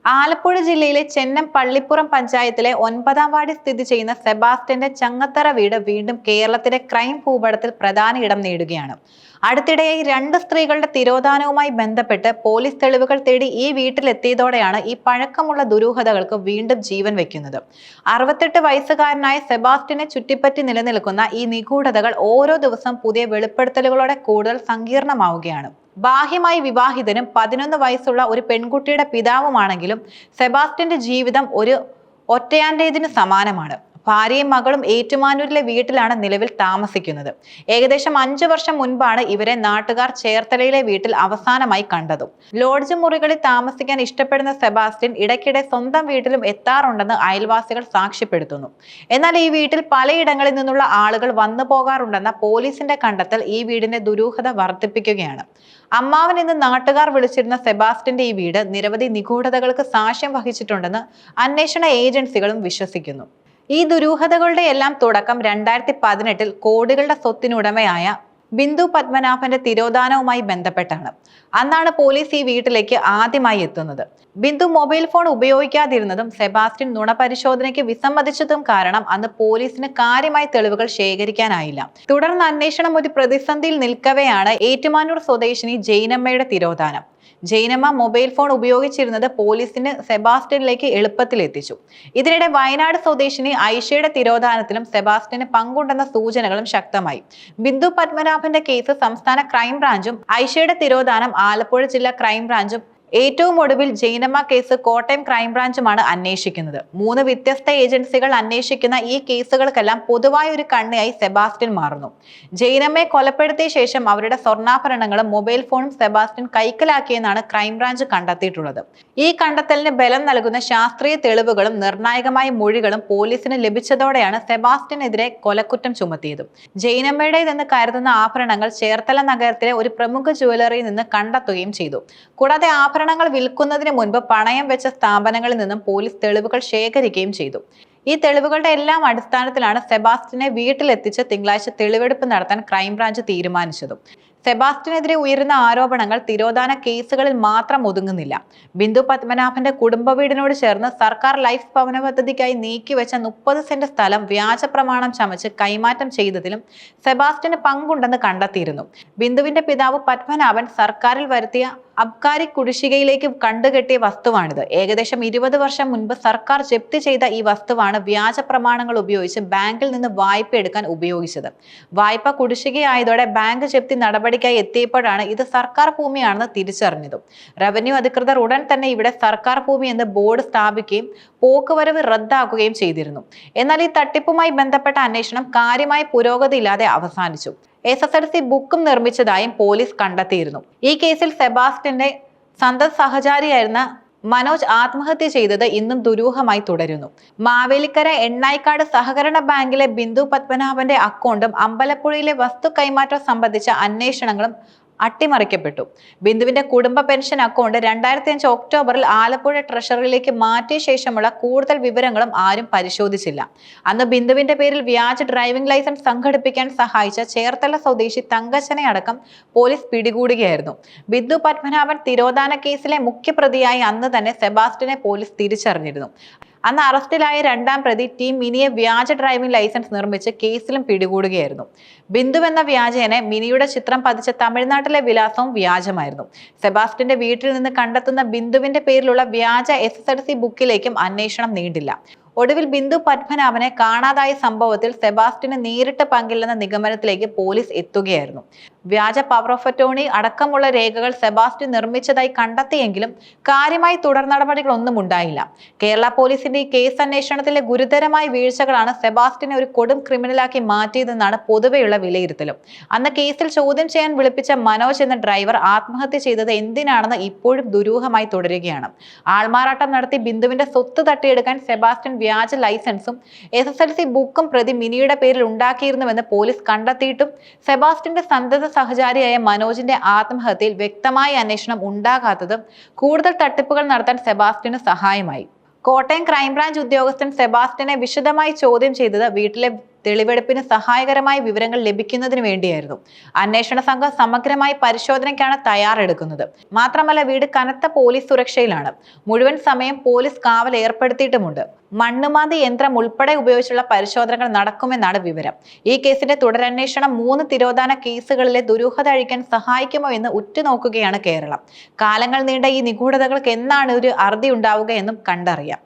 ആലപ്പുഴ ജില്ലയിലെ ചെന്നം പള്ളിപ്പുറം പഞ്ചായത്തിലെ 9-ാം വാർഡിൽ സ്ഥിതി ചെയ്യുന്ന സെബാസ്റ്റ്യന്റെ ചങ്ങത്തറ വീട് വീണ്ടും കേരളത്തിലെ ക്രൈം ഭൂപടത്തിൽ പ്രധാന ഇടം നേടുകയാണ്. അടുത്തിടെയായി 2 സ്ത്രീകളുടെ തിരോധാനവുമായി ബന്ധപ്പെട്ട് പോലീസ് തെളിവുകൾ തേടി ഈ വീട്ടിലെത്തിയതോടെയാണ് ഈ പഴക്കമുള്ള ദുരൂഹതകൾക്ക് വീണ്ടും ജീവൻ വെക്കുന്നത്. 68 വയസ്സുകാരനായ സെബാസ്റ്റ്യനെ ചുറ്റിപ്പറ്റി നിലനിൽക്കുന്ന ഈ നിഗൂഢതകൾ ഓരോ ദിവസവും പുതിയ വെളിപ്പെടുത്തലുകളോടെ കൂടുതൽ സങ്കീർണമാവുകയാണ്. ബാഹ്യമായി വിവാഹിതനും 11 വയസ്സുള്ള ഒരു പെൺകുട്ടിയുടെ പിതാവുമാണെങ്കിലും സെബാസ്റ്റ്യന്റെ ജീവിതം ഒരു ഒറ്റയാന്റേതിന് സമാനമാണ്. ഭാര്യയും മകളും ഏറ്റുമാനൂരിലെ വീട്ടിലാണ് നിലവിൽ താമസിക്കുന്നത്. ഏകദേശം 5 വർഷം മുൻപാണ് ഇവരെ നാട്ടുകാർ ചേർത്തലയിലെ വീട്ടിൽ അവസാനമായി കണ്ടതും. ലോഡ്ജ് മുറികളിൽ താമസിക്കാൻ ഇഷ്ടപ്പെടുന്ന സെബാസ്റ്റ്യൻ ഇടയ്ക്കിടെ സ്വന്തം വീട്ടിലും എത്താറുണ്ടെന്ന് അയൽവാസികൾ സാക്ഷ്യപ്പെടുത്തുന്നു. എന്നാൽ ഈ വീട്ടിൽ പലയിടങ്ങളിൽ നിന്നുള്ള ആളുകൾ വന്നു പോകാറുണ്ടെന്ന പോലീസിന്റെ കണ്ടെത്തൽ ഈ വീടിന്റെ ദുരൂഹത വർദ്ധിപ്പിക്കുകയാണ്. അമ്മാവൻ എന്ന് നാട്ടുകാർ വിളിച്ചിരുന്ന സെബാസ്റ്റ്യന്റെ ഈ വീട് നിരവധി നിഗൂഢതകൾക്ക് സാക്ഷ്യം വഹിച്ചിട്ടുണ്ടെന്ന് അന്വേഷണ ഏജൻസികളും വിശ്വസിക്കുന്നു. ഈ ദുരൂഹതകളുടെ എല്ലാം തുടക്കം 2018-ൽ കോടികളുടെ സ്വത്തിനുടമയായ ബിന്ദു പത്മനാഭന്റെ തിരോധാനവുമായി ബന്ധപ്പെട്ടാണ്. അന്നാണ് പോലീസ് ഈ വീട്ടിലേക്ക് ആദ്യമായി എത്തുന്നത്. ബിന്ദു മൊബൈൽ ഫോൺ ഉപയോഗിക്കാതിരുന്നതും സെബാസ്റ്റ്യൻ നുണപരിശോധനയ്ക്ക് വിസമ്മതിച്ചതും കാരണം അന്ന് പോലീസിന് കാര്യമായി തെളിവുകൾ ശേഖരിക്കാനായില്ല. തുടർന്ന് അന്വേഷണം ഒരു പ്രതിസന്ധിയിൽ നിൽക്കവെയാണ് ഏറ്റുമാനൂർ സ്വദേശിനി ജൈനമ്മയുടെ തിരോധാനം. ജൈനമ്മ മൊബൈൽ ഫോൺ ഉപയോഗിച്ചിരുന്നത് പോലീസിന് സെബാസ്റ്റ്യനിലേക്ക് എളുപ്പത്തിൽ എത്തിച്ചു. ഇതിനിടെ വയനാട് സ്വദേശിനി ഐഷയുടെ തിരോധാനത്തിലും സെബാസ്റ്റ്യന് പങ്കുണ്ടെന്ന സൂചനകളും ശക്തമായി. ബിന്ദു പത്മനാഭന്റെ കേസ് സംസ്ഥാന ക്രൈംബ്രാഞ്ചും ഐഷയുടെ തിരോധാനം ആലപ്പുഴ ജില്ലാ ക്രൈംബ്രാഞ്ചും ഏറ്റവും ഒടുവിൽ ജൈനമ്മ കേസ് കോട്ടയം ക്രൈംബ്രാഞ്ചുമാണ് അന്വേഷിക്കുന്നത്. 3 വ്യത്യസ്ത ഏജൻസികൾ അന്വേഷിക്കുന്ന ഈ കേസുകൾക്കെല്ലാം പൊതുവായ ഒരു കണ്ണിയായി സെബാസ്റ്റ്യൻ മാറുന്നു. ജൈനമ്മയെ കൊലപ്പെടുത്തിയ ശേഷം അവരുടെ സ്വർണ്ണാഭരണങ്ങളും മൊബൈൽ ഫോണും സെബാസ്റ്റ്യൻ കൈക്കലാക്കിയെന്നാണ് ക്രൈംബ്രാഞ്ച് കണ്ടെത്തിയിട്ടുള്ളത്. ഈ കണ്ടെത്തലിന് ബലം നൽകുന്ന ശാസ്ത്രീയ തെളിവുകളും നിർണായകമായ മൊഴികളും പോലീസിന് ലഭിച്ചതോടെയാണ് സെബാസ്റ്റ്യനെതിരെ കൊലക്കുറ്റം ചുമത്തിയത്. ജൈനമ്മയുടേതെന്ന് കരുതുന്ന ആഭരണങ്ങൾ ചേർത്തല നഗരത്തിലെ ഒരു പ്രമുഖ ജ്വല്ലറിയിൽ നിന്ന് കണ്ടെത്തുകയും ചെയ്തു. കൂടാതെ ആഭരണങ്ങൾ വിൽക്കുന്നതിന് മുൻപ് പണയം വെച്ച സ്ഥാപനങ്ങളിൽ നിന്നും പോലീസ് തെളിവുകൾ ശേഖരിക്കുകയും ചെയ്തു. ഈ തെളിവുകളുടെ എല്ലാം അടിസ്ഥാനത്തിലാണ് സെബാസ്റ്റ്യനെ വീട്ടിലെത്തിച്ച് തിങ്കളാഴ്ച തെളിവെടുപ്പ് നടത്താൻ ക്രൈംബ്രാഞ്ച് തീരുമാനിച്ചതും. സെബാസ്റ്റ്യനെതിരെ ഉയരുന്ന ആരോപണങ്ങൾ തിരോധാന കേസുകളിൽ മാത്രം ഒതുങ്ങുന്നില്ല. ബിന്ദു പത്മനാഭന്റെ കുടുംബ വീടിനോട് ചേർന്ന് സർക്കാർ ലൈഫ് ഭവന പദ്ധതിക്കായി നീക്കിവെച്ച 30 സെന്റ് സ്ഥലം വ്യാജ പ്രമാണം ചമച്ച് കൈമാറ്റം ചെയ്തതിലും സെബാസ്റ്റ്യന് പങ്കുണ്ടെന്ന് കണ്ടെത്തിയിരുന്നു. ബിന്ദുവിന്റെ പിതാവ് പത്മനാഭൻ സർക്കാരിൽ വരുത്തിയ അബ്കാരി കുടിശ്ശികയിലേക്ക് കണ്ടുകെട്ടിയ വസ്തുവാണിത്. ഏകദേശം 20 വർഷം മുൻപ് സർക്കാർ ജപ്തി ചെയ്ത ഈ വസ്തുവാണ് വ്യാജ പ്രമാണങ്ങൾ ഉപയോഗിച്ച് ബാങ്കിൽ നിന്ന് വായ്പ എടുക്കാൻ ഉപയോഗിച്ചത്. വായ്പ കുടിശ്ശികയായതോടെ ബാങ്ക് ജപ്തി നടപടിക്കായി എത്തിയപ്പോഴാണ് ഇത് സർക്കാർ ഭൂമിയാണെന്ന് തിരിച്ചറിഞ്ഞതും. റവന്യൂ അധികൃതർ ഉടൻ തന്നെ ഇവിടെ സർക്കാർ ഭൂമി എന്ന് ബോർഡ് സ്ഥാപിക്കുകയും പോക്കുവരവ് റദ്ദാക്കുകയും ചെയ്തിരുന്നു. എന്നാൽ ഈ തട്ടിപ്പുമായി ബന്ധപ്പെട്ട അന്വേഷണം കാര്യമായ പുരോഗതിയില്ലാതെ അവസാനിച്ചു. SSLC ബുക്കും നിർമ്മിച്ചതായും പോലീസ് കണ്ടെത്തിയിരുന്നു. ഈ കേസിൽ സെബാസ്റ്റ്യന്റെ സന്തത സഹചാരിയായിരുന്ന മനോജ് ആത്മഹത്യ ചെയ്തത് ഇന്നും ദുരൂഹമായി തുടരുന്നു. മാവേലിക്കര എണ്ണായിക്കാട് സഹകരണ ബാങ്കിലെ ബിന്ദു പത്മനാഭന്റെ അക്കൗണ്ടും അമ്പലപ്പുഴയിലെ വസ്തു കൈമാറ്റം സംബന്ധിച്ച അന്വേഷണങ്ങളും അട്ടിമറിക്കപ്പെട്ടു. ബിന്ദുവിന്റെ കുടുംബ പെൻഷൻ അക്കൗണ്ട് 2005 ഒക്ടോബറിൽ ആലപ്പുഴ ട്രഷറിയിലേക്ക് മാറ്റിയ ശേഷമുള്ള കൂടുതൽ വിവരങ്ങളും ആരും പരിശോധിച്ചില്ല. അന്ന് ബിന്ദുവിന്റെ പേരിൽ വ്യാജ ഡ്രൈവിംഗ് ലൈസൻസ് സംഘടിപ്പിക്കാൻ സഹായിച്ച ചേർത്തല സ്വദേശി തങ്കച്ചനെ അടക്കം പോലീസ് പിടികൂടുകയായിരുന്നു. ബിന്ദു പത്മനാഭൻ തിരോധാന കേസിലെ മുഖ്യപ്രതിയായി അന്ന് തന്നെ സെബാസ്റ്റ്യനെ പോലീസ് തിരിച്ചറിഞ്ഞിരുന്നു. അന്ന് അറസ്റ്റിലായ 2ാം പ്രതി ടീം മിനിയെ വ്യാജ ഡ്രൈവിംഗ് ലൈസൻസ് നിർമ്മിച്ച് കേസിലും പിടികൂടുകയായിരുന്നു. ബിന്ദു എന്ന വ്യാജേനെ മിനിയുടെ ചിത്രം പതിച്ച തമിഴ്നാട്ടിലെ വിലാസവും വ്യാജമായിരുന്നു. സെബാസ്റ്റ്യന്റെ വീട്ടിൽ നിന്ന് കണ്ടെത്തുന്ന ബിന്ദുവിന്റെ പേരിലുള്ള വ്യാജ SSLC ബുക്കിലേക്കും അന്വേഷണം നീണ്ടില്ല. ഒടുവിൽ ബിന്ദു പത്മനാഭനെ കാണാതായ സംഭവത്തിൽ സെബാസ്റ്റ്യന് നേരിട്ട് പങ്കില്ലെന്ന നിഗമനത്തിലേക്ക് പോലീസ് എത്തുകയായിരുന്നു. വ്യാജ പവർ ഓഫ് അറ്റോർണി അടക്കമുള്ള രേഖകൾ സെബാസ്റ്റ്യൻ നിർമ്മിച്ചതായി കണ്ടെത്തിയെങ്കിലും കാര്യമായി തുടർ നടപടികളൊന്നും ഉണ്ടായില്ല. കേരള പോലീസിന്റെ ഈ കേസ് അന്വേഷണത്തിലെ ഗുരുതരമായ വീഴ്ചകളാണ് സെബാസ്റ്റ്യനെ ഒരു കൊടും ക്രിമിനലാക്കി മാറ്റിയതെന്നാണ് പൊതുവെയുള്ള വിലയിരുത്തലും. അന്ന് കേസിൽ ചോദ്യം ചെയ്യാൻ വിളിപ്പിച്ച മനോജ് എന്ന ഡ്രൈവർ ആത്മഹത്യ ചെയ്തത് എന്തിനാണെന്ന് ഇപ്പോഴും ദുരൂഹമായി തുടരുകയാണ്. ആൾമാറാട്ടം നടത്തി ബിന്ദുവിന്റെ സ്വത്ത് തട്ടിയെടുക്കാൻ സെബാസ്റ്റ്യൻ വ്യാജ ലൈസൻസും SSLC ബുക്കും പ്രതി മിനിയുടെ പേരിൽ ഉണ്ടാക്കിയിരുന്നുവെന്ന് പോലീസ് കണ്ടെത്തിയിട്ടും സെബാസ്റ്റ്യന്റെ സന്തത സഹചാരിയായ മനോജിന്റെ ആത്മഹത്യയിൽ വ്യക്തമായ അന്വേഷണം ഉണ്ടാകാത്തതും കൂടുതൽ തട്ടിപ്പുകൾ നടത്താൻ സെബാസ്റ്റ്യന് സഹായമായി. കോട്ടയം ക്രൈംബ്രാഞ്ച് ഉദ്യോഗസ്ഥൻ സെബാസ്റ്റ്യനെ വിശദമായി ചോദ്യം ചെയ്തത് വീട്ടിലെ തെളിവെടുപ്പിന് സഹായകരമായ വിവരങ്ങൾ ലഭിക്കുന്നതിന് വേണ്ടിയായിരുന്നു. അന്വേഷണ സംഘം സമഗ്രമായി പരിശോധനയ്ക്കാണ് തയ്യാറെടുക്കുന്നത്. മാത്രമല്ല, വീട് കനത്ത പോലീസ് സുരക്ഷയിലാണ്. മുഴുവൻ സമയം പോലീസ് കാവൽ ഏർപ്പെടുത്തിയിട്ടുമുണ്ട്. മണ്ണുമാന്തി യന്ത്രം ഉൾപ്പെടെ ഉപയോഗിച്ചുള്ള പരിശോധനകൾ നടക്കുമെന്നാണ് വിവരം. ഈ കേസിന്റെ തുടരന്വേഷണം 3 തിരോധാന കേസുകളിലെ ദുരൂഹത അഴിക്കാൻ സഹായിക്കുമോ എന്ന് ഉറ്റുനോക്കുകയാണ് കേരളം. കാലങ്ങൾ നീണ്ട ഈ നിഗൂഢതകൾക്ക് എന്നാണ് ഒരു അറുതി ഉണ്ടാവുക എന്നും കണ്ടറിയാം.